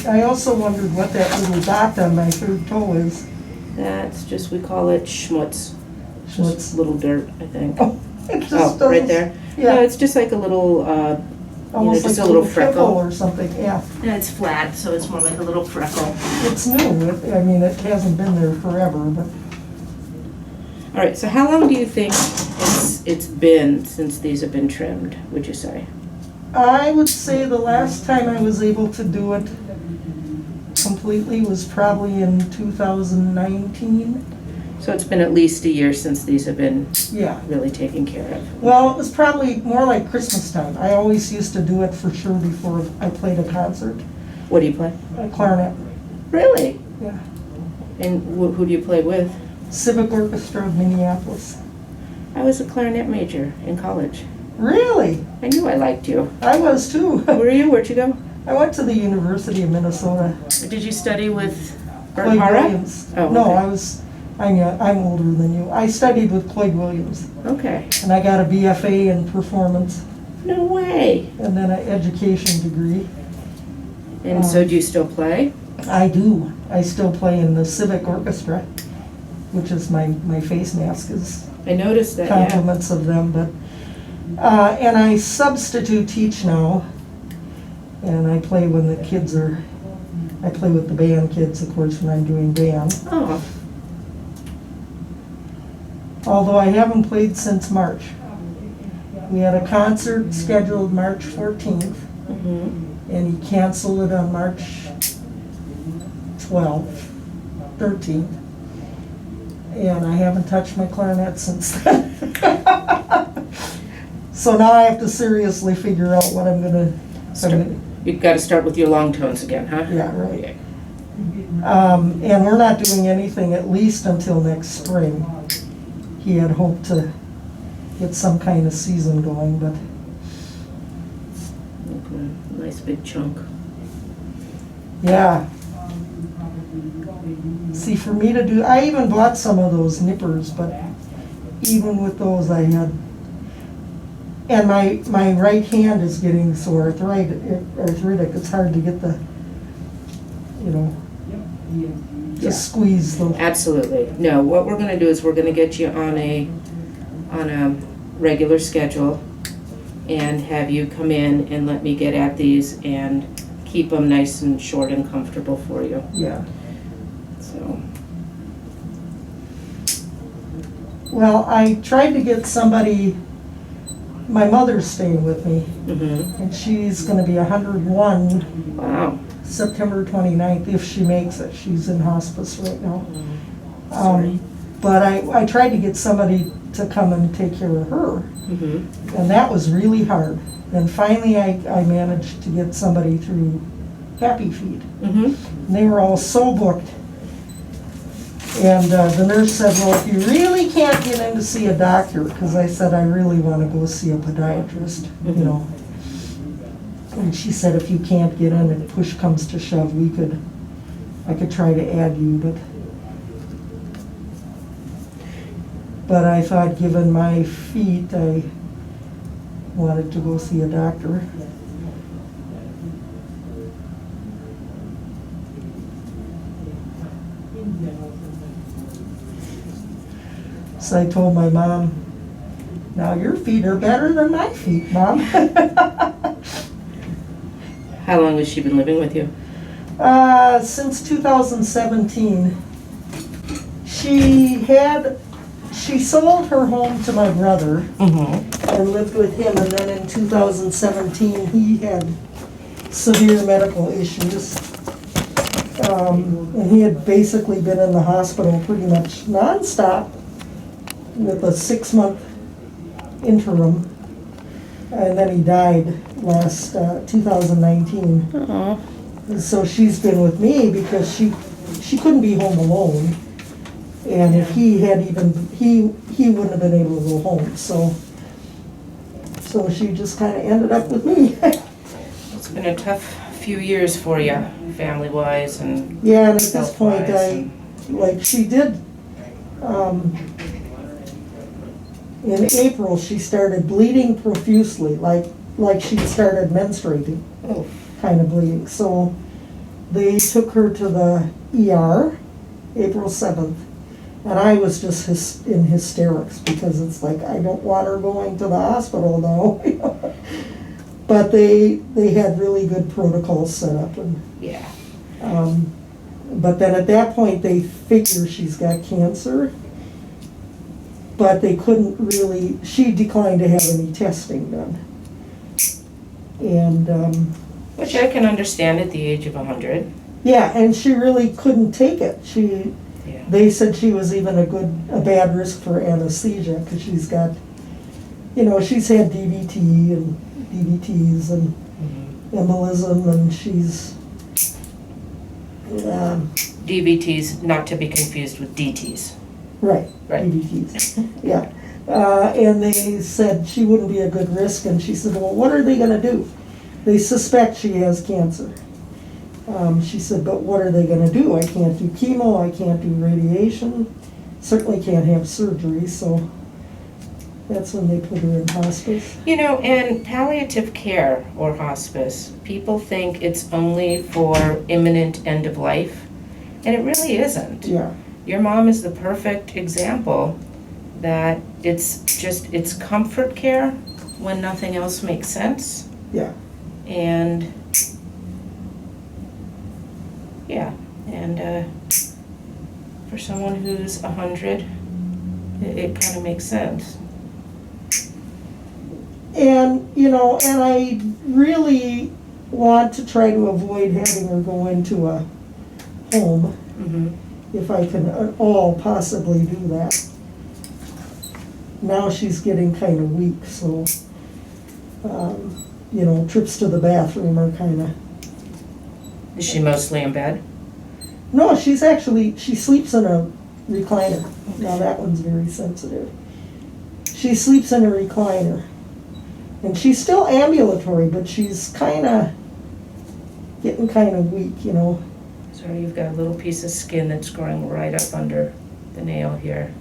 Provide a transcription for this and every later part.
I also wondered what that little dot on my third toe is. That's just, we call it schmutz. Schmutz. Just little dirt, I think. Oh, it just Oh, doesn't. right there? Yeah. No, it's just like a little, Almost just like a little pimple freckle. or something, yeah. And it's flat, so it's more like a little freckle. It's new. I mean, it hasn't been there forever, but All right, so how long do you think it's been since these have been trimmed, would you say? I would say the last time I was able to do it completely was probably in 2019. So it's been at least a year since these have been Yeah. really taken care of. Well, it was probably more like Christmas time. I always used to do it for sure before I played a concert. What do you play? A clarinet. Really? Yeah. And who do you play with? Civic Orchestra of Minneapolis. I was a clarinet major in college. Really? I knew I liked you. I was too. Where were you? Where'd you go? I went to the University of Minnesota. Did you study with Bert Cloyd Hara? Williams. Oh, No, okay. I'm older than you. I studied with Cloyd Williams, Okay. and I got a BFA in performance No way. and then an education degree. And so do you still play? I do. I still play in the Civic Orchestra, which is my face mask is I noticed that, yeah. compliments of them, but and I substitute teach now, and I play when the kids are. I play with the band kids, of course, when I'm doing band. Oh, Although I haven't played since March. We had a concert scheduled March 14th, and he canceled it on March 12th, 13th. And I haven't touched my clarinet since then. So now I have to seriously figure out what I'm gonna. you've got to start with your long tones again, huh? Yeah, right. And we're not doing anything at least until next spring. He had hoped to get some kind of season going, but Okay. Nice big chunk. yeah. See, for me to do, I even bought some of those nippers, but even with those I had, and my right hand is getting so arthritic, it's hard to get the, Yeah. to squeeze the, Absolutely. No, what we're gonna do is we're gonna get you on a regular schedule and have you come in and let me get at these and keep them nice and short and comfortable for you. yeah. So, Well, I tried to get somebody, my mother's staying with me, and she's gonna be 101 wow. September 29th, if she makes it. She's in hospice right now. Sorry. But I tried to get somebody to come and take care of her, and that was really hard. And finally, I managed to get somebody through Happy Feet. And they were all so booked. And the nurse said, well, if you really can't get in to see a doctor, because I said I really want to go see a podiatrist, And she said, if you can't get in and push comes to shove, I could try to add you, but I thought, given my feet, I wanted to go see a doctor. So I told my mom, now your feet are better than my feet, Mom. How long has she been living with you? Since 2017. She sold her home to my brother and lived with him, and then in 2017 he had severe medical issues. And he had basically been in the hospital pretty much nonstop with a 6-month interim. And then he died last 2019. Oh. So she's been with me because she couldn't be home alone. And if he wouldn't have been able to go home. So she just kind of ended up with me. It's been a tough few years for you, family-wise and Yeah, and at this point, health-wise she did, in April, she started bleeding profusely, like she started menstruating, Oh. kind of bleeding. So they took her to the ER April 7th. And I was just in hysterics because it's like, I don't want her going to the hospital now. But they had really good protocols set up. And, Yeah. but then at that point, they figure she's got cancer. But they couldn't really, she declined to have any testing done. And, Which I can understand at the age of 100. yeah, and she really couldn't take it. Yeah. They said she was even a bad risk for anesthesia because she's got, she's had DVT and DVTs and embolism, and she's, DVTs, not to be confused with DTs. right, Right. DVTs, yeah. And they said she wouldn't be a good risk, and she said, well, what are they gonna do? They suspect she has cancer. She said, but what are they gonna do? I can't do chemo, I can't do radiation, certainly can't have surgery, so that's when they put her in hospice. And palliative care or hospice, people think it's only for imminent end of life, and it really isn't. Yeah, Your mom is the perfect example that it's comfort care when nothing else makes sense. yeah. And for someone who's 100, it kind of makes sense. And, and I really want to try to avoid having her go into a home, if I can at all possibly do that. Now she's getting kind of weak, so, trips to the bathroom are kind of... Is she mostly in bed? No, she sleeps in a recliner. Now that one's very sensitive. She sleeps in a recliner. And she's still ambulatory, but she's getting kind of weak, So you've got a little piece of skin that's growing right up under the nail here.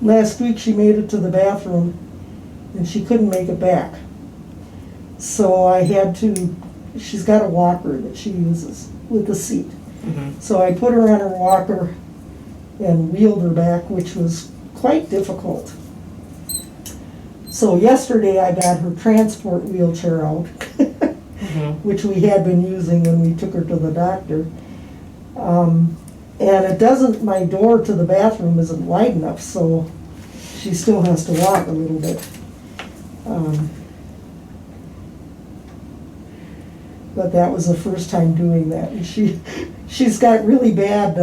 Last week she made it to the bathroom and she couldn't make it back. So I had to, she's got a walker that she uses with a seat. So I put her on her walker and wheeled her back, which was quite difficult. So yesterday I got her transport wheelchair out, which we had been using when we took her to the doctor. And it doesn't, my door to the bathroom isn't wide enough, so she still has to walk a little bit. But that was the first time doing that. And she's got really bad,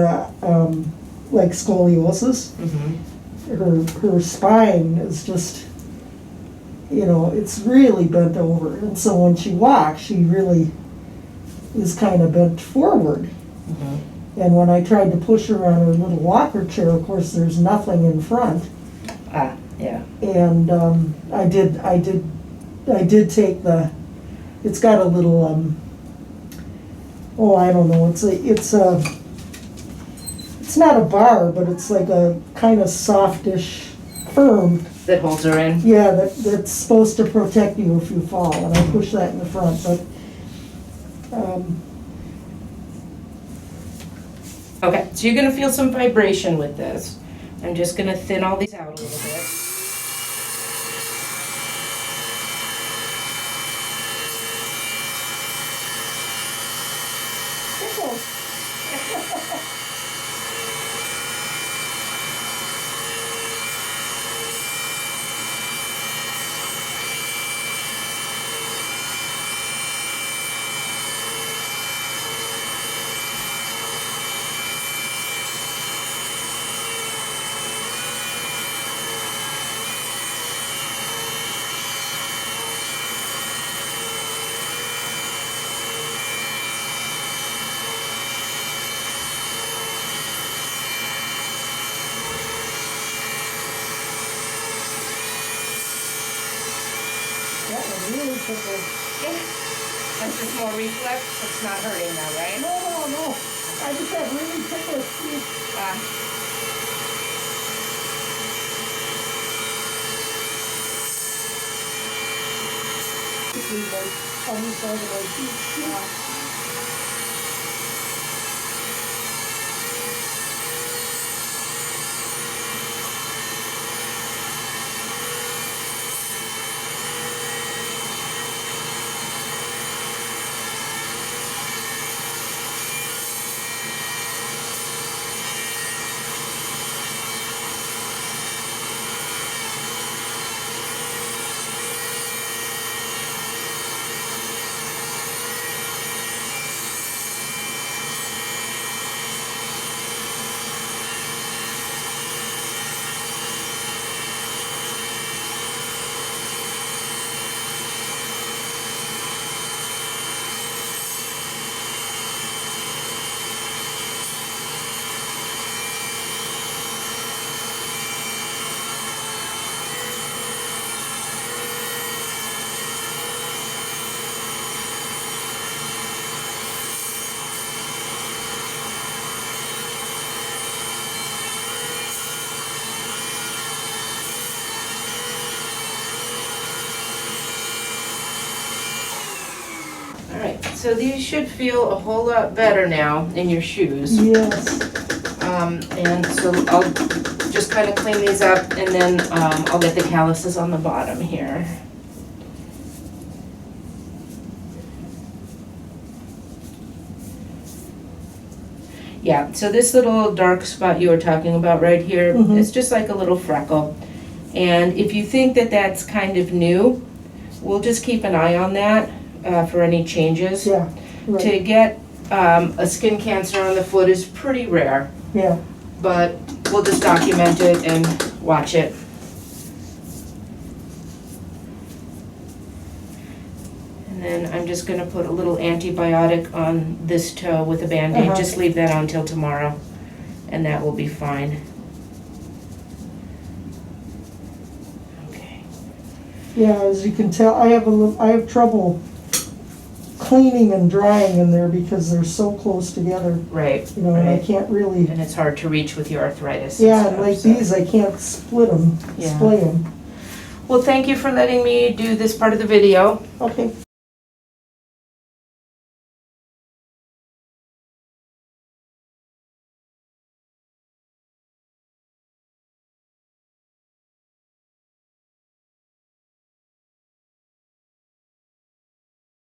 like scoliosis. Her spine is just, it's really bent over. And so when she walks, she really is kind of bent forward. And when I tried to push her on her little walker chair, of course, there's nothing in front. Yeah. And I did take it's got a little, I don't know, it's not a bar, but it's like a kind of softish, firm. That holds her in? Yeah, that's supposed to protect you if you fall, and I push that in the front, but, Okay, so you're gonna feel some vibration with this. I'm just gonna thin all these out a little bit. that one really tickled. Yeah. That's just more reflex, it's not hurting now, right? No. I just have really ticklish teeth. On the side of my teeth. So these should feel a whole lot better now in your shoes. Yes. And so I'll just kind of clean these up, and then I'll get the calluses on the bottom here. Yeah, so this little dark spot you were talking about right here, it's just like a little freckle. And if you think that that's kind of new, we'll just keep an eye on that for any changes. Yeah. Right. To get a skin cancer on the foot is pretty rare, Yeah. but we'll just document it and watch it. And then I'm just gonna put a little antibiotic on this toe with a Band-Aid. Just leave that on till tomorrow, and that will be fine. Okay. Yeah, as you can tell, I have trouble cleaning and drying in there because they're so close together. Right. You know, and I can't really. And it's hard to reach with your arthritis. Yeah, and like these, I can't split them, Yeah. splay them. Well, thank you for letting me do this part of the video. Okay.